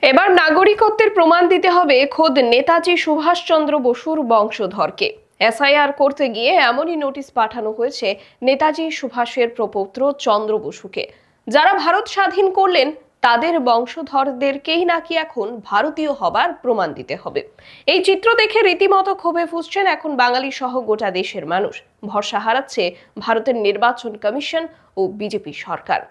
এবার নাগরিকত্বের প্রমাণ দিতে হবে খোদ নেতাজি সুভাষচন্দ্র বসুর বংশধরকে। এসআইআর করতে গিয়ে এমনই নোটিশ পাঠানো হয়েছে নেতাজি সুভাষের প্রপৌত্র চন্দ্র বসুকে। যারা ভারত স্বাধীন করলেন তাদের বংশধরদেরকেই নাকি এখন ভারতীয় হবার প্রমাণ দিতে হবে। এই চিত্র দেখে রীতিমতো ক্ষোভে ফুঁসছেন এখন বাঙালি সহ গোটা দেশের মানুষ। ভরসা হারাচ্ছে ভারতের নির্বাচন কমিশন ও বিজেপি সরকার।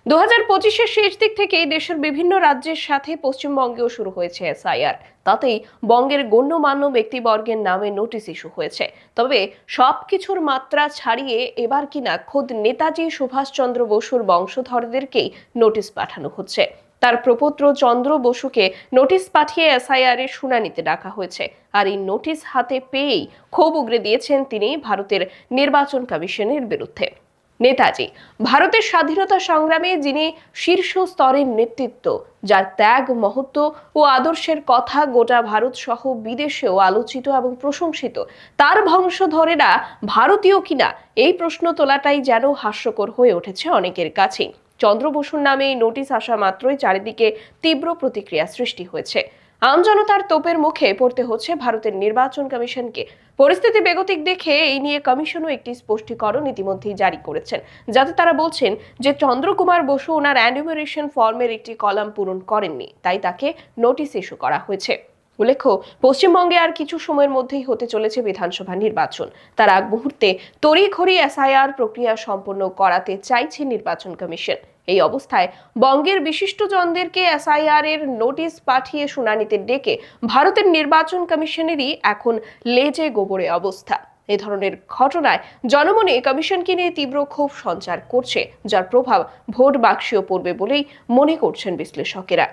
2025-এর শেষ দিক থেকেই দেশের বিভিন্ন রাজ্যের সাথে পশ্চিমবঙ্গেও শুরু হয়েছে এসআইআর। তাতেই বঙ্গের গণ্যমান্য ব্যক্তিবর্গের নামে নোটিশ ইস্যু হয়েছে। তবে সবকিছুর মাত্রা ছাড়িয়ে এবার কিনা খোদ নেতাজি সুভাষচন্দ্র বসুর বংশধরদেরকেই নোটিশ পাঠানো হচ্ছে। তার প্রপৌত্র চন্দ্র বসুকে নোটিশ পাঠিয়ে এসআইআর এর শুনানিতে ডাকা হয়েছে। আর এই নোটিশ হাতে পেয়েই ক্ষোভ উগরে দিয়েছেন তিনি ভারতের নির্বাচন কমিশনের বিরুদ্ধে। নেতাজি ভারতের স্বাধীনতা সংগ্রামে যিনি শীর্ষ স্তরের নেতৃত্ব, যার ত্যাগ, মহত্ব ও আদর্শের কথা গোটা ভারত সহ বিদেশেও আলোচিত এবং প্রশংসিত, তার বংশধরেরা ভারতীয় কিনা এই প্রশ্ন তোলাটাই যেন হাস্যকর হয়ে উঠেছে অনেকের কাছেই। চন্দ্র বসুর নামে এই নোটিশ আসা মাত্রই চারিদিকে তীব্র প্রতিক্রিয়া সৃষ্টি হয়েছে। আমজনতার তোপের মুখে পড়তে হচ্ছে ভারতের নির্বাচন কমিশনকে। পরিস্থিতি বেগতিক দেখে এই নিয়ে কমিশনও একটি স্পষ্টীকরণ ইতিমধ্যেই জারি করেছেন, যাতে তারা বলছেন যে চন্দ্রকুমার বসু ওনার এনুমারেশন ফর্মের একটি কলাম পূরণ করেননি, তাই তাকে নোটিশ ইস্যু করা হয়েছে। উল্লেখ্য, পশ্চিমবঙ্গে আর কিছু সময়ের মধ্যেই হতে চলেছে বিধানসভা নির্বাচন। তার আগ মুহূর্তে তড়িঘড়ি এসআইআর প্রক্রিয়া সম্পন্ন করাতে চাইছে নির্বাচন কমিশন। এই অবস্থায় বঙ্গের বিশিষ্টজনদেরকে এসআইআর এর নোটিশ পাঠিয়ে শুনানিতে ডেকে ভারতের নির্বাচন কমিশনেরই এখন লেজে গোবরে অবস্থা। এই ধরনের ঘটনায় জনমনে কমিশনকে নিয়ে তীব্র ক্ষোভ সঞ্চার করছে, যার প্রভাব ভোট বাক্সেও পড়বে বলেই মনে করছেন বিশ্লেষকেরা।